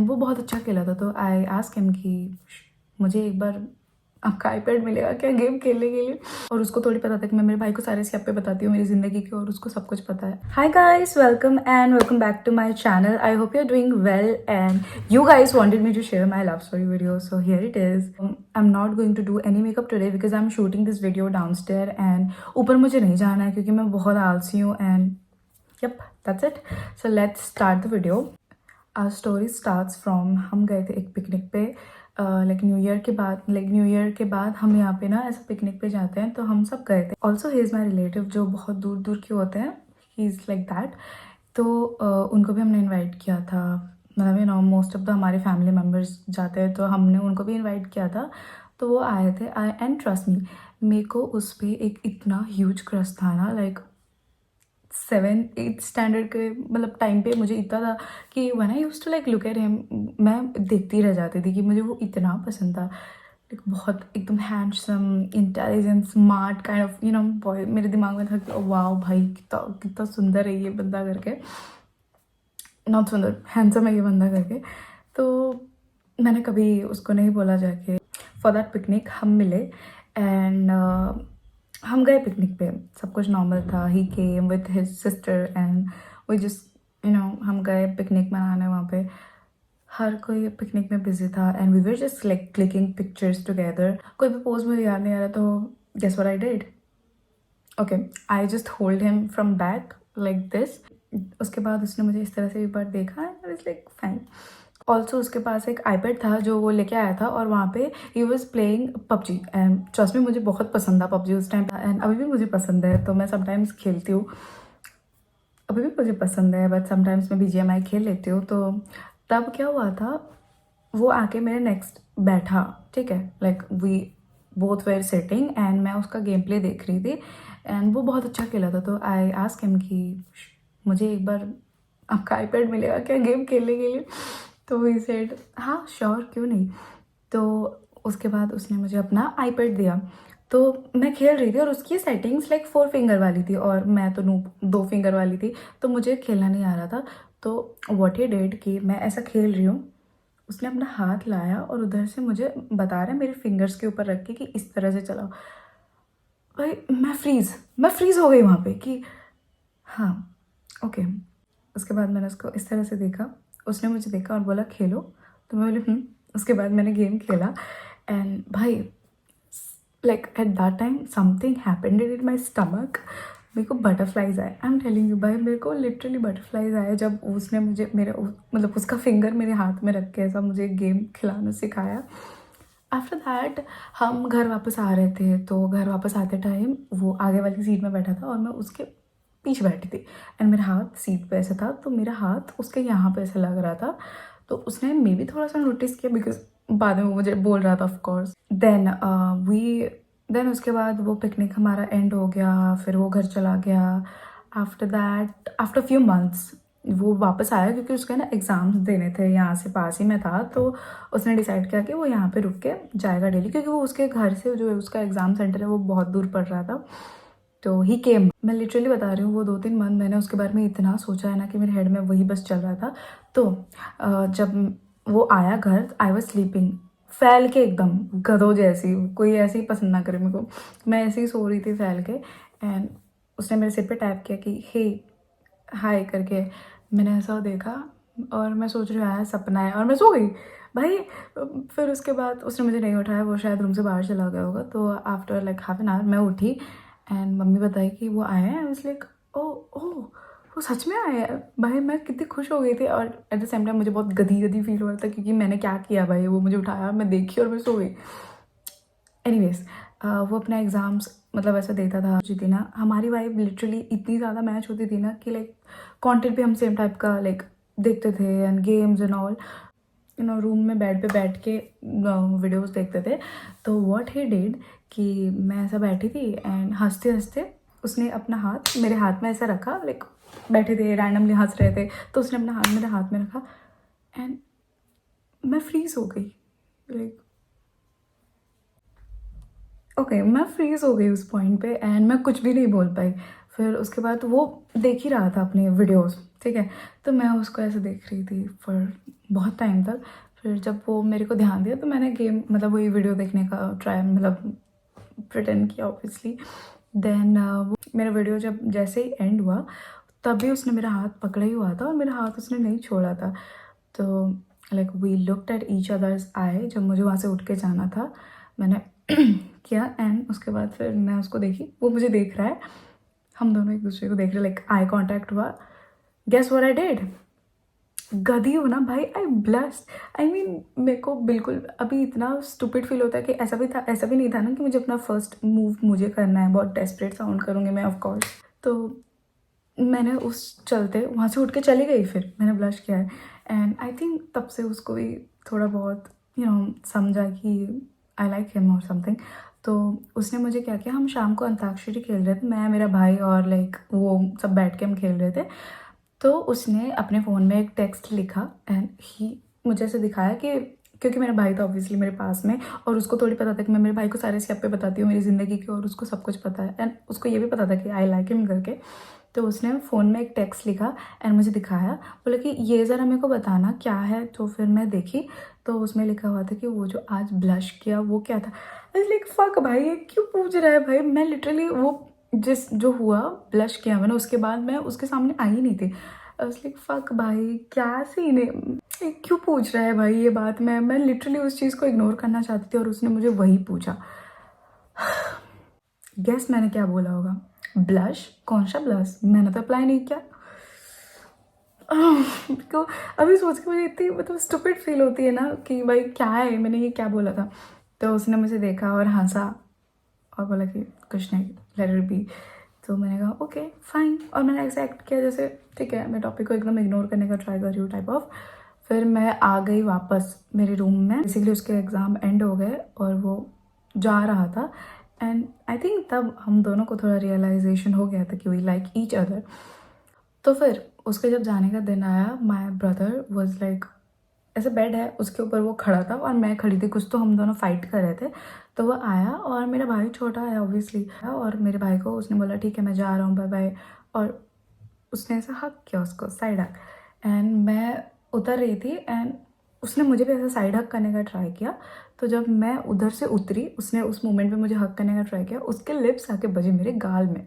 वो बहुत अच्छा खेला था, तो आई आस्क हिम कि मुझे एक बार आपका आईपैड मिलेगा क्या गेम खेलने के लिए। और उसको थोड़ी पता था कि मैं मेरे भाई को सारे स्टेप बताती हूँ मेरी ज़िंदगी के, और उसको सब कुछ पता है। Hi guys, welcome back to my channel. I hope you are doing well and you guys wanted me to share my love story video, so here it is. I am not going to do any makeup today because I am shooting this video downstair and ऊपर मुझे नहीं जाना है क्योंकि मैं बहुत आलसी हूँ। And yep, that's it. So let's start the video. Our story starts from हम गए थे एक पिकनिक पे, लाइक न्यू ईयर के बाद हम यहाँ पे ना ऐसा पिकनिक पे जाते हैं, तो हम सब गए थे। Also he is my relative जो बहुत दूर दूर के होते हैं, ही इज़ लाइक दैट। तो उनको भी हमने इनवाइट किया था, मतलब you know most of the हमारे फैमिली मेम्बर्स जाते हैं, तो हमने उनको भी इनवाइट किया था। तो वो आए थे। आई एंड ट्रस्ट मी, मेरे को उस पर एक इतना ह्यूज क्रश था ना, लाइक 7th 8th स्टैंडर्ड के मतलब टाइम पे मुझे इतना था कि when I used to like look at him, मैं देखती रह जाती थी कि मुझे वो इतना पसंद था। लाइक बहुत एकदम handsome, intelligent, smart kind of you know boy. मेरे दिमाग में था कि वाह भाई कितना कितना सुंदर है ये बंदा करके, नॉट सुंदर, हैंडसम है ये बंदा करके। तो मैंने कभी उसको नहीं बोला जाके। फॉर दैट पिकनिक हम मिले एंड हम गए पिकनिक पे, सब कुछ नॉर्मल था। He came with his sister and we just you know हम गए पिकनिक मनाने वहाँ पे। हर कोई पिकनिक में बिजी था and we were just like clicking pictures together. कोई भी पोज मुझे याद नहीं आ रहा, तो guess what I did? Okay, I just hold him from back like this. उसके बाद उसने मुझे इस तरह से एक बार देखा and I was like fine. Also उसके पास एक आईपैड था जो वो लेके आया था, और वहाँ पे he was playing PUBG. And trust में मुझे बहुत पसंद था पबजी उस टाइम, एंड अभी भी मुझे पसंद है, तो मैं समटाइम्स खेलती हूँ। अभी भी मुझे पसंद है, बट समटाइम्स मैं BGMI खेल लेती हूँ। तो तब क्या हुआ था, वो आके मेरे नेक्स्ट बैठा, ठीक है, like we both were sitting and मैं उसका गेम प्ले देख रही थी एंड वो बहुत अच्छा खेला था। तो आई आस्क हिम कि मुझे एक बार आपका आईपैड मिलेगा क्या गेम खेलने के लिए। तो ही सेड हाँ श्योर, क्यों नहीं। तो उसके बाद उसने मुझे अपना आईपैड दिया। तो मैं खेल रही थी और उसकी सेटिंग्स लाइक 4 फिंगर वाली थी और मैं तो 2 फिंगर वाली थी, तो मुझे खेलना नहीं आ रहा था। तो व्हाट ही डिड कि मैं ऐसा खेल रही हूँ, उसने अपना हाथ लाया और उधर से मुझे बता रहा है मेरे फिंगर्स के ऊपर रख के कि इस तरह से चलाओ। भाई मैं फ्रीज हो गई वहाँ पे कि हाँ ओके। उसके बाद मैंने उसको इस तरह से देखा, उसने मुझे देखा और बोला खेलो, तो मैं बोली उसके बाद मैंने गेम खेला एंड भाई like at that time something happened in my stomach. मेरे को बटरफ्लाइज आए, आई एम टेलिंग यू भाई, मेरे को लिटरली बटरफ्लाइज आए जब उसने मुझे मेरे मतलब उसका फिंगर मेरे हाथ में रख के ऐसा मुझे गेम खिलाना सिखाया। आफ्टर दैट हम घर वापस आ रहे थे, तो घर वापस आते टाइम वो आगे वाली सीट में बैठा था और मैं उसके पीछे बैठी थी एंड मेरा हाथ सीट पे ऐसा था, तो मेरा हाथ उसके यहाँ पे ऐसा लग रहा था। तो उसने मे भी थोड़ा सा नोटिस किया बिकॉज बाद में वो मुझे बोल रहा था ऑफकोर्स। देन उसके बाद वो पिकनिक हमारा एंड हो गया, फिर वो घर चला गया। After that after few months वो वापस आया क्योंकि उसके ना एग्ज़ाम्स देने थे, यहाँ से पास ही में था। तो उसने डिसाइड किया कि वो यहाँ पे रुक के जाएगा डेली, क्योंकि वो उसके घर से जो है उसका एग्ज़ाम सेंटर है वो बहुत दूर पड़ रहा था। तो ही केम, मैं लिटरली बता रही हूँ, वो 2-3 मंथ मैंने उसके बारे में इतना सोचा है ना कि मेरे हेड में वही बस चल रहा था। तो जब वो आया घर, आई वॉज स्लीपिंग, फैल के एकदम गधों जैसी, कोई ऐसे ही पसंद ना करे मेरे को, मैं ऐसे ही सो रही थी फैल के। एंड उसने मेरे सिर पे टैप किया कि हे हाय करके। मैंने ऐसा देखा और मैं सोच रही हूँ यार सपना है, और मैं सो गई भाई। फिर उसके बाद उसने मुझे नहीं उठाया, वो शायद रूम से बाहर चला गया होगा। तो after like half an hour मैं उठी एंड मम्मी बताई कि वो आए हैं। आई वाज लाइक ओ ओ वो सच में आए हैं भाई। मैं कितनी खुश हो गई थी और एट द सेम टाइम मुझे बहुत गधी गधी फील हो रहा था क्योंकि मैंने क्या किया भाई, वो मुझे उठाया, मैं देखी और मैं सो गई। एनीवेज वो अपना एग्ज़ाम्स मतलब ऐसा देता था जी थी ना, हमारी वाइब लिटरली इतनी ज़्यादा मैच होती थी ना कि लाइक कंटेंट भी हम सेम टाइप का लाइक देखते थे and games and all, you no room में बेड पे बैठ के वीडियोस देखते थे। तो व्हाट ही डिड कि मैं ऐसा बैठी थी एंड हंसते हंसते उसने अपना हाथ मेरे हाथ में ऐसा रखा, लाइक बैठे थे रैंडमली हंस रहे थे, तो उसने अपना हाथ मेरे हाथ में रखा एंड मैं फ्रीज हो गई। लाइक ओके मैं फ्रीज हो गई उस पॉइंट पे एंड मैं कुछ भी नहीं बोल पाई। फिर उसके बाद वो देख ही रहा था अपने वीडियोस, ठीक है। तो मैं उसको ऐसे देख रही थी फॉर बहुत टाइम तक। फिर जब वो मेरे को ध्यान दिया तो मैंने गेम मतलब वही वीडियो देखने का ट्राई मतलब प्रिटेंड किया ऑब्वियसली। देन वो मेरा वीडियो जब जैसे ही एंड हुआ तभी उसने मेरा हाथ पकड़ा ही हुआ था और मेरा हाथ उसने नहीं छोड़ा था। तो like we looked at each others I जब मुझे वहाँ से उठ के जाना था मैंने किया। एंड उसके बाद फिर मैं उसको देखी, वो मुझे देख रहा है, हम दोनों एक दूसरे को देख रहे, लाइक आई कांटेक्ट हुआ। Guess what I did? गधी हूँ ना भाई, आई ब्लश्ड। आई मीन मेरे को बिल्कुल अभी इतना स्टूपिड फील होता है कि ऐसा भी था, ऐसा भी नहीं था ना कि मुझे अपना फर्स्ट मूव मुझे करना है, बहुत डेस्परेट साउंड करूँगी मैं ऑफ कोर्स। तो मैंने उस चलते वहाँ से उठ के चली गई, फिर मैंने ब्लश किया है। एंड आई थिंक तब से उसको भी थोड़ा बहुत समझा कि आई लाइक हिम और समथिंग। तो उसने मुझे क्या किया, हम शाम को अंताक्षरी खेल रहे थे, मैं मेरा भाई और लाइक वो सब बैठ के हम खेल रहे थे। तो उसने अपने फ़ोन में एक टेक्स्ट लिखा एंड ही मुझे ऐसे दिखाया कि क्योंकि मेरा भाई था ऑब्वियसली मेरे पास में और उसको थोड़ी पता था कि मैं मेरे भाई को सारे स्टेप पे बताती हूँ मेरी ज़िंदगी के और उसको सब कुछ पता है एंड उसको ये भी पता था कि आई लाइक हिम करके। तो उसने फ़ोन में एक टेक्स्ट लिखा एंड मुझे दिखाया, बोला कि ये ज़रा मेरे को बताना क्या है। तो फिर मैं देखी तो उसमें लिखा हुआ था कि वो जो आज ब्लश किया वो क्या था। आई लाइक फक भाई, ये क्यों पूछ रहा है भाई? मैं लिटरली वो जिस जो हुआ ब्लश किया मैंने उसके बाद मैं उसके सामने आई ही नहीं थी। लाइक फक भाई, क्या सीन है, ये क्यों पूछ रहा है भाई ये बात? मैं लिटरली उस चीज़ को इग्नोर करना चाहती थी और उसने मुझे वही पूछा। गेस मैंने क्या बोला होगा? ब्लश? कौन सा ब्लश? मैंने तो अप्लाई नहीं किया। तो अभी सोच के मुझे इतनी मतलब स्टूपिड फील होती है ना कि भाई क्या है, मैंने ये क्या बोला था। तो उसने मुझे देखा और हंसा और बोला कि कुछ नहीं, लेट इट बी। तो मैंने कहा ओके फाइन और मैंने ऐसे एक्ट किया जैसे ठीक है मैं टॉपिक को एकदम इग्नोर करने का ट्राई कर रही हूँ टाइप ऑफ। फिर मैं आ गई वापस मेरे रूम में, बेसिकली उसके एग्ज़ाम एंड हो गए और वो जा रहा था। एंड आई थिंक तब हम दोनों को थोड़ा रियलाइजेशन हो गया था कि वी लाइक ईच अदर। तो फिर उसके जब जाने का दिन आया माय ब्रदर वाज लाइक ऐसे बेड है उसके ऊपर वो खड़ा था और मैं खड़ी थी, कुछ तो हम दोनों फाइट कर रहे थे। तो वो आया और मेरा भाई छोटा है ऑब्वियसली, और मेरे भाई को उसने बोला ठीक है मैं जा रहा हूँ बाय बाय। और उसने ऐसा हक किया उसको, साइड हक। एंड मैं उतर रही थी एंड उसने मुझे भी ऐसा साइड हक करने का ट्राई किया। तो जब मैं उधर से उतरी उसने उस मोमेंट में मुझे हक करने का ट्राई किया, उसके लिप्स आके बजे मेरे गाल में।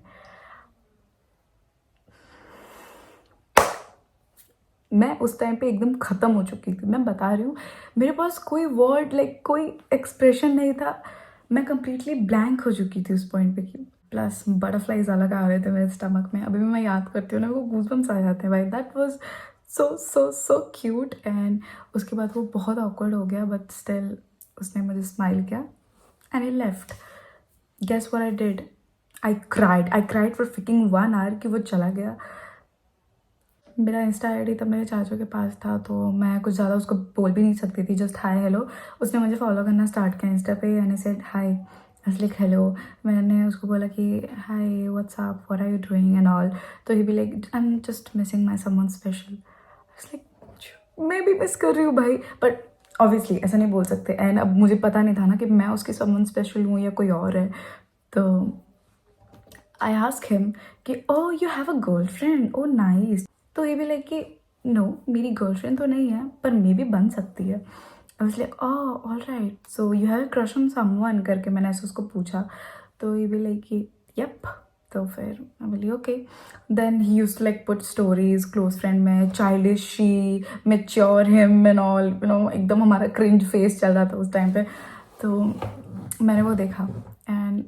मैं उस टाइम पे एकदम ख़त्म हो चुकी थी, मैं बता रही हूँ मेरे पास कोई वर्ड लाइक कोई एक्सप्रेशन नहीं था। मैं कंप्लीटली ब्लैंक हो चुकी थी उस पॉइंट पे कि प्लस बटरफ्लाइज अलग आ रहे थे मेरे स्टमक में। अभी भी मैं याद करती हूँ ना वो गूज़बम्स आ जाते हैं भाई। That was so so so cute. And उसके बाद वो बहुत ऑकवर्ड हो गया बट स्टिल उसने मुझे स्माइल किया and he left. Guess what I did? I cried for freaking 1 hour कि वो चला गया। मेरा इंस्टा आईडी तब मेरे चाचू के पास था तो मैं कुछ ज़्यादा उसको बोल भी नहीं सकती थी, जस्ट हाय हेलो। उसने मुझे फॉलो करना स्टार्ट किया इंस्टा पे and said hi, like hello. मैंने उसको बोला कि hi what's up what are you doing and all. तो he be like I am just missing my someone special. Like मैं भी मिस कर रही हूँ भाई, बट ऑब्वियसली ऐसा नहीं बोल सकते। एंड अब मुझे पता नहीं था ना कि मैं उसकी समवन स्पेशल हूँ या कोई और है। तो आई आस्क हिम कि oh you have a girlfriend, oh nice. तो ये भी लाइक कि नो मेरी गर्लफ्रेंड तो नहीं है पर मे भी बन सकती है। आई was like oh all right so you have crush on someone करके मैंने ऐसे उसको पूछा। तो ये भी लाइक कि यप। तो फिर मैं बोली okay. Then he used to like put stories close friend में childish she mature him and all you know, एकदम हमारा क्रिंज फेस चल रहा था उस टाइम पे। तो मैंने वो देखा एंड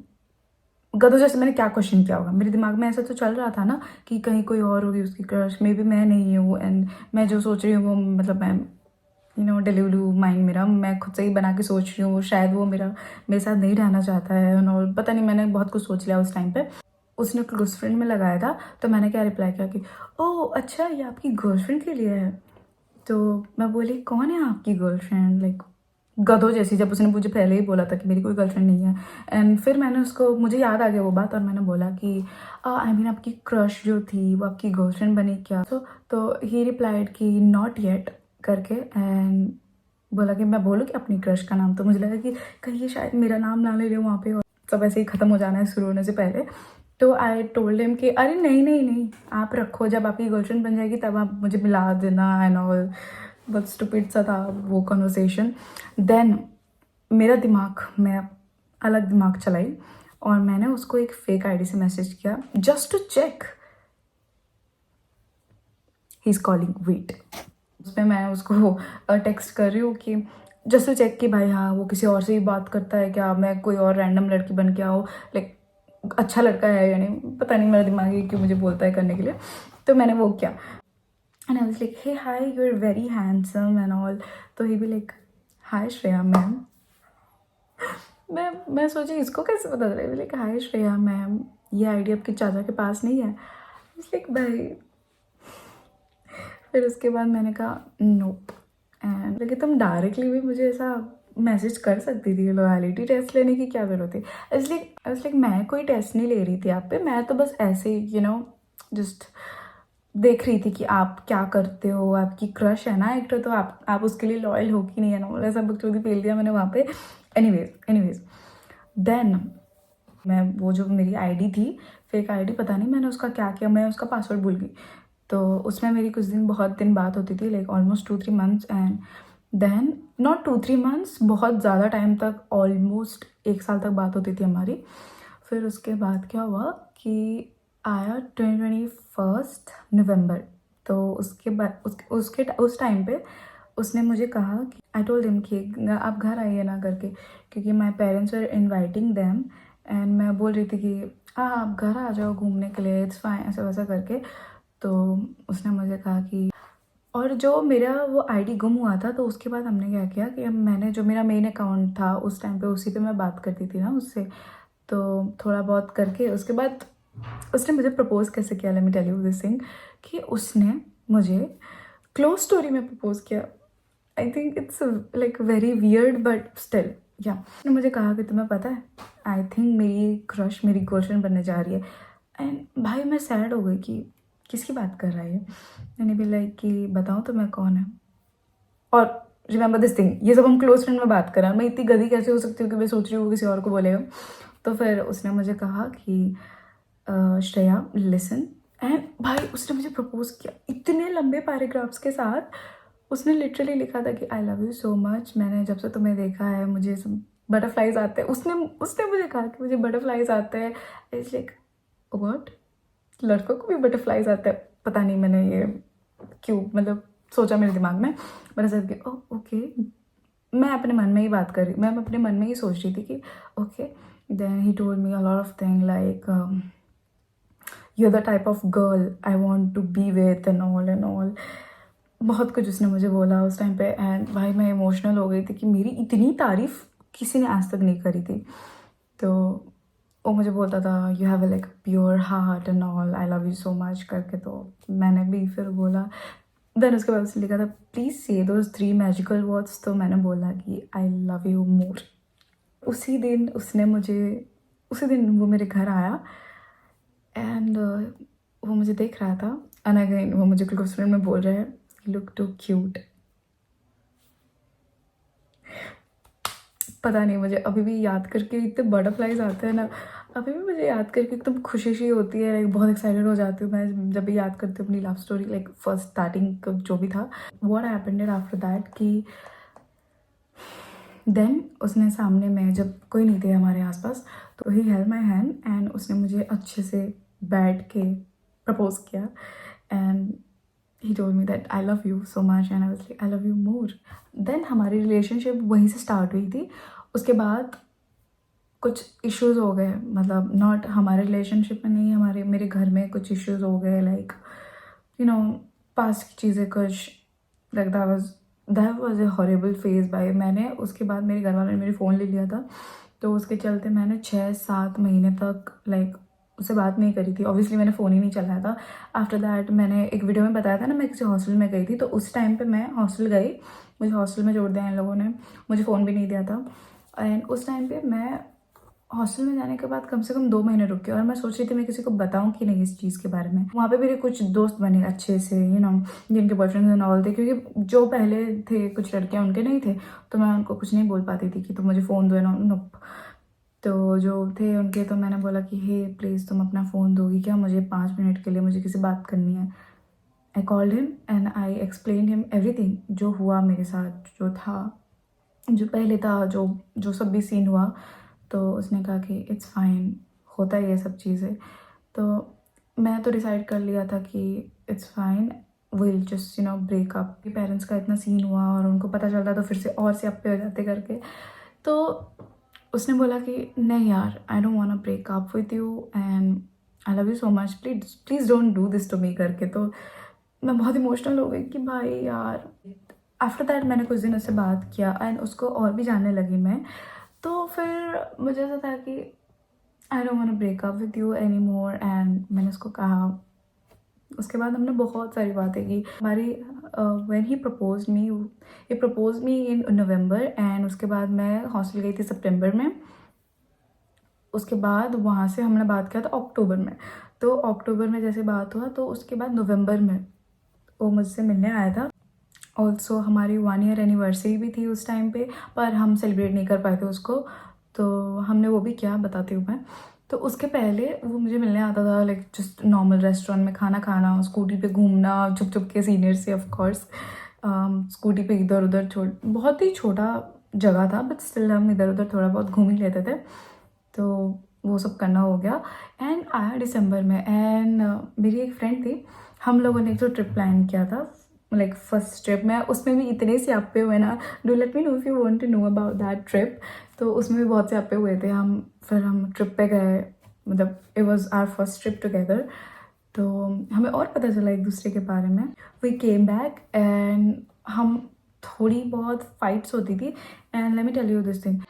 गधों जैसे मैंने क्या क्वेश्चन किया होगा, मेरे दिमाग में ऐसा तो चल रहा था ना कि कहीं कोई और होगी उसकी क्रश, मे बी मैं नहीं हूँ। एंड मैं जो सोच रही हूँ वो मतलब मैं डेल्यूलू माइंड मेरा, मैं खुद से ही बना के सोच रही हूँ शायद वो मेरे साथ नहीं रहना चाहता है और पता नहीं, मैंने बहुत कुछ सोच लिया उस टाइम पे। उसने क्लोज फ्रेंड में लगाया था तो मैंने क्या रिप्लाई किया कि ओह अच्छा ये आपकी गर्लफ्रेंड के लिए है। तो मैं बोली कौन है आपकी गर्लफ्रेंड, लाइक गधों जैसी, जब उसने मुझे पहले ही बोला था कि मेरी कोई गर्लफ्रेंड नहीं है। एंड फिर मैंने उसको, मुझे याद आ गया वो बात और मैंने बोला कि आई मीन आपकी क्रश जो थी वो आपकी गर्लफ्रेंड बनी क्या? तो ही रिप्लाइड कि नॉट येट करके एंड बोला कि मैं बोलूँ कि अपनी क्रश का नाम। तो मुझे लगा कि कहीं ये शायद मेरा नाम ना ले ले वहाँ पे और सब ऐसे ही ख़त्म हो जाना है शुरू होने से पहले। तो आई टोल्ड हिम कि अरे नहीं नहीं नहीं, आप रखो, जब आपकी गर्लफ्रेंड बन जाएगी तब आप मुझे मिला देना एंड ऑल। बहुत स्टूपिड सा था वो कन्वर्सेशन। देन मेरा दिमाग, मैं अलग दिमाग चलाई और मैंने उसको एक फेक आईडी से मैसेज किया just to check he is calling wait. उसमें मैं उसको टेक्स्ट कर रही हूँ कि जस्ट टू चेक कि भाई हाँ वो किसी और से ही बात करता है क्या, मैं कोई और रैंडम लड़की बन के आओ, लाइक अच्छा लड़का है या नहीं, पता नहीं मेरा दिमाग ही क्यों मुझे बोलता है करने के लिए। तो मैंने वो किया and I was like hey hi you are very handsome and all. तो ही भी लाइक हाय श्रेया मैम। मैं सोची इसको कैसे पता चला, लाइक हाय श्रेया मैम, ये आईडी आपके चाचा के पास नहीं है। लाइक भाई, फिर उसके बाद मैंने कहा नोप। एंड लेकिन तुम डायरेक्टली भी मुझे ऐसा मैसेज कर सकती थी, लॉयलिटी टेस्ट लेने की क्या जरूरत थी। इसलिए मैं कोई टेस्ट नहीं ले रही थी आप पे, मैं तो बस ऐसे ही जस्ट देख रही थी कि आप क्या करते हो, आपकी क्रश है ना एक तो आप उसके लिए लॉयल हो कि नहीं है ना, ऐसा बकचोदी फेल दिया मैंने वहाँ पे। एनीवेज देन मैं वो जो मेरी आईडी थी फेक आईडी, पता नहीं मैंने उसका क्या किया, मैं उसका पासवर्ड भूल गई। तो उसमें मेरी कुछ दिन बहुत दिन बात होती थी, like almost 2-3 months. And then not 2-3 months, बहुत ज़्यादा टाइम तक, ऑलमोस्ट 1 साल तक बात होती थी हमारी। फिर उसके बाद क्या हुआ कि आया 21 नवंबर। तो उसके बाद उस टाइम पे उसने मुझे कहा कि आई टोल्ड हिम कि आप घर आइए ना करके, क्योंकि my parents are inviting them. And मैं बोल रही थी कि हाँ आप घर आ जाओ घूमने के लिए, इट्स फाइन, ऐसा वैसा करके। तो उसने मुझे कहा कि, और जो मेरा वो आईडी गुम हुआ था, तो उसके बाद हमने क्या किया कि मैंने जो मेरा मेन अकाउंट था उस टाइम पे, उसी पे मैं बात करती थी ना उससे, तो थोड़ा बहुत करके उसके बाद उसने मुझे प्रपोज कैसे किया, let me tell you this thing, कि उसने मुझे क्लोज स्टोरी में प्रपोज किया। I think it's like very weird but still yeah. उसने मुझे कहा कि तुम्हें पता है, आई थिंक मेरी क्रश मेरी गर्लफ्रेंड बनने जा रही है। एंड भाई मैं सैड हो गई कि किसकी बात कर रहा है ये। मैंने भी लाइक कि बताऊँ तो मैं कौन है, और रिमेंबर दिस थिंग, ये सब हम क्लोज फ्रेंड में बात कर रहे हैं, मैं इतनी गधी कैसे हो सकती हूँ कि मैं सोच रही हूँ किसी और को बोलेगा। तो फिर उसने मुझे कहा कि श्रेया लिसन। एंड भाई उसने मुझे प्रपोज किया इतने लंबे पैराग्राफ्स के साथ। उसने लिटरली लिखा था कि आई लव यू सो मच, मैंने जब से तुम्हें देखा है मुझे बटरफ्लाइज आते हैं। उसने उसने मुझे कहा कि मुझे बटरफ्लाइज आते हैं। इट्स लाइक व्हाट, लड़कों को भी बटरफ्लाइज आते हैं, पता नहीं मैंने ये क्यों मतलब सोचा मेरे दिमाग में। मैंने सोचा कि ओह ओके, मैं अपने मन में ही बात कर रही, मैं अपने मन में ही सोच रही थी कि okay. Then he told me a lot of thing like you are the type of girl I want to be with and all. बहुत कुछ उसने मुझे बोला उस टाइम पे। एंड भाई मैं इमोशनल हो गई थी कि मेरी इतनी तारीफ किसी ने आज तक नहीं करी थी। तो वो मुझे बोलता था you have like pure heart and all, I love you so much करके। तो मैंने भी फिर बोला। देन उसके बाद उसने लिखा था प्लीज़ से दोज 3 मैजिकल वर्ड्स। तो मैंने बोला कि आई लव यू मोर। उसी दिन वो मेरे घर आया एंड वो मुझे देख रहा था। एंड अगेन वो मुझे क्लोज फ्रेंड में बोल रहा है लुक टू क्यूट। पता नहीं, मुझे अभी भी याद करके इतने बटरफ्लाइज आते हैं ना, अभी भी मुझे याद करके एकदम खुशी सी होती है, लाइक बहुत एक्साइटेड हो जाती हूँ मैं जब भी याद करती हूँ अपनी love story, like first starting जो भी था। व्हाट हैपेंड आफ्टर दैट कि देन उसने सामने में, जब कोई नहीं थे हमारे आसपास, तो he held my hand and उसने मुझे अच्छे से बैठ के प्रपोज किया। And he told me that I love you so much and I was like I love you more. Then हमारी रिलेशनशिप वहीं से स्टार्ट हुई थी। उसके बाद कुछ इश्यूज हो गए, मतलब नॉट हमारे रिलेशनशिप में नहीं, हमारे मेरे घर में कुछ इश्यूज हो गए, लाइक पास्ट की चीज़ें कुछ, like that was a horrible phase by. मैंने उसके बाद मेरे घर वालों ने मेरी फ़ोन ले लिया था, तो उसके चलते मैंने 6-7 महीने तक लाइक उससे बात नहीं करी थी। ऑब्वियसली मैंने फ़ोन ही नहीं चलाया था। आफ्टर दैट मैंने एक वीडियो में बताया था ना मैं किसी हॉस्टल में गई थी, तो उस टाइम पे मैं हॉस्टल गई, मुझे हॉस्टल में जोड़ दिया इन लोगों ने, मुझे फ़ोन भी नहीं दिया था। एंड उस टाइम पे मैं हॉस्टल में जाने के बाद कम से कम 2 महीने रुक गई और मैं सोच रही थी मैं किसी को बताऊं कि नहीं इस चीज़ के बारे में। वहाँ पे मेरे कुछ दोस्त बने अच्छे से जिनके बॉयफ्रेंड्स एंड ऑल थे, क्योंकि जो पहले थे कुछ लड़कियां उनके नहीं थे, तो मैं उनको कुछ नहीं बोल पाती थी कि तुम मुझे फ़ोन दो ना। तो जो थे उनके, तो मैंने बोला कि हे प्लीज़ तुम अपना फ़ोन दोगी क्या, मुझे 5 मिनट के लिए मुझे किसी बात करनी है। I called him and I explain him everything, जो हुआ मेरे साथ, जो था, जो पहले था, जो जो सब भी सीन हुआ। तो उसने कहा कि इट्स फाइन, होता है ये सब चीज़ें। तो मैं तो डिसाइड कर लिया था कि it's fine, will just break up. Parents का इतना सीन हुआ और उनको पता चलता तो फिर से और से अप पे हो जाते करके। तो उसने बोला कि नहीं यार, I don't want to break up with you and I love you so much, please please don't do this to me करके। तो मैं बहुत इमोशनल हो गई कि भाई यार। आफ्टर दैट मैंने कुछ दिन उससे बात किया एंड उसको और भी जानने लगी मैं। तो फिर मुझे ऐसा था कि I don't want to break up with you any more, and मैंने उसको कहा। उसके बाद हमने बहुत सारी बातें की हमारी। When he propose me in November and उसके बाद मैं हॉस्टल गई थी सितंबर में। उसके बाद वहाँ से हमने बात किया था अक्टूबर में। तो अक्टूबर में जैसे बात हुआ तो उसके बाद नवंबर में वो मुझसे मिलने आया था। ऑल्सो हमारी 1 ईयर एनिवर्सरी भी थी उस टाइम पे, पर हम सेलिब्रेट नहीं कर पाए थे उसको, तो हमने वो भी किया, बताती हूँ मैं। तो उसके पहले वो मुझे मिलने आता था, लाइक जस्ट नॉर्मल रेस्टोरेंट में खाना खाना, स्कूटी पे घूमना छुप छुप के सीनियर से, ऑफ कोर्स। स्कूटी पे इधर उधर बहुत ही छोटा जगह था, बट स्टिल हम इधर उधर थोड़ा बहुत घूम ही लेते थे। तो वो सब करना हो गया। एंड आया दिसंबर में एंड मेरी एक फ्रेंड थी, हम लोगों ने एक तो ट्रिप प्लान किया था, लाइक फर्स्ट ट्रिप में। उसमें भी इतने से आपे हुए ना, do let me know if you want to know about that trip. तो उसमें भी बहुत से आपे हुए थे हम। फिर हम ट्रिप पे गए, मतलब it was our first trip together. तो हमें और पता चला एक दूसरे के बारे में। वी केम बैक एंड हम थोड़ी बहुत फाइट्स होती थी। And let me tell you this thing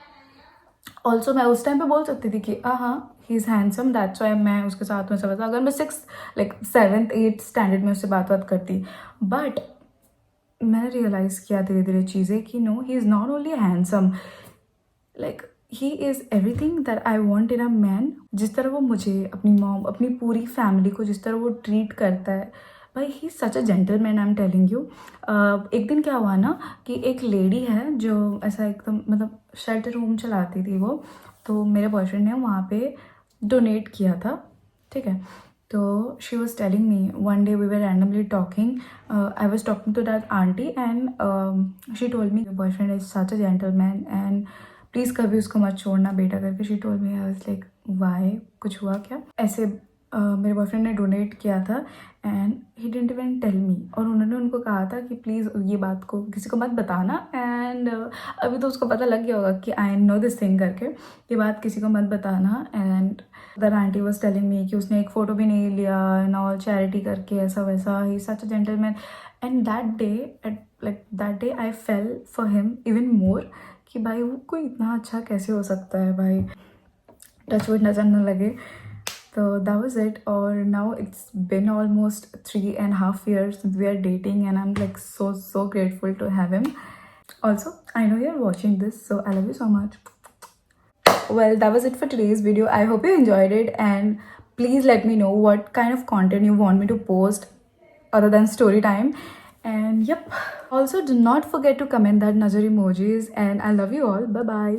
also, मैं उस टाइम पे बोल सकती थी कि हाँ he is handsome, that's why मैं उसके साथ में सब। अगर मैं 6th like 7th 8th standard में उससे बात करती, बट मैंने रियलाइज़ किया धीरे धीरे चीज़ें कि no, he is not only handsome, like he is everything that I want in a man. जिस तरह वो मुझे, अपनी मॉम, अपनी पूरी फैमिली को जिस तरह वो ट्रीट करता है, भाई he such a gentleman, I am telling you. एक दिन क्या हुआ ना कि एक लेडी है जो ऐसा एकदम, मतलब शेल्टर होम चलाती थी वो। तो मेरे बॉयफ्रेंड ने वहाँ पे डोनेट किया था, ठीक है। तो she was telling me one day we were randomly talking, I was talking to that aunty and she told me boyfriend is such a gentleman and please कभी उसको मत छोड़ना बेटा करके। She told me, I was like why, कुछ हुआ क्या ऐसे। मेरे बॉयफ्रेंड ने डोनेट किया था and he didn't even tell me, और उन्होंने उनको कहा था कि प्लीज़ ये बात को किसी को मत बताना। एंड अभी तो उसको पता लग गया होगा कि आई नो दिस थिंग करके, ये बात किसी को मत बताना। And the aunty was telling मी कि उसने एक फ़ोटो भी नहीं लिया एंड ऑल, चैरिटी करके ऐसा वैसा, he such a gentleman. And that day I fell for him even more, कि भाई वो कोई इतना अच्छा कैसे हो सकता है भाई, टच वुड नजर न लगे। तो दैट वाज इट। और now it's been almost 3.5 years we are dating and I'm like so grateful to have him. Also, I know you're watching this, so I love you so much. Well, that was it for today's video. I hope you enjoyed it and please let me know what kind of content you want me to post other than story time. And yep, also do not forget to comment that nazar emojis and I love you all. Bye bye.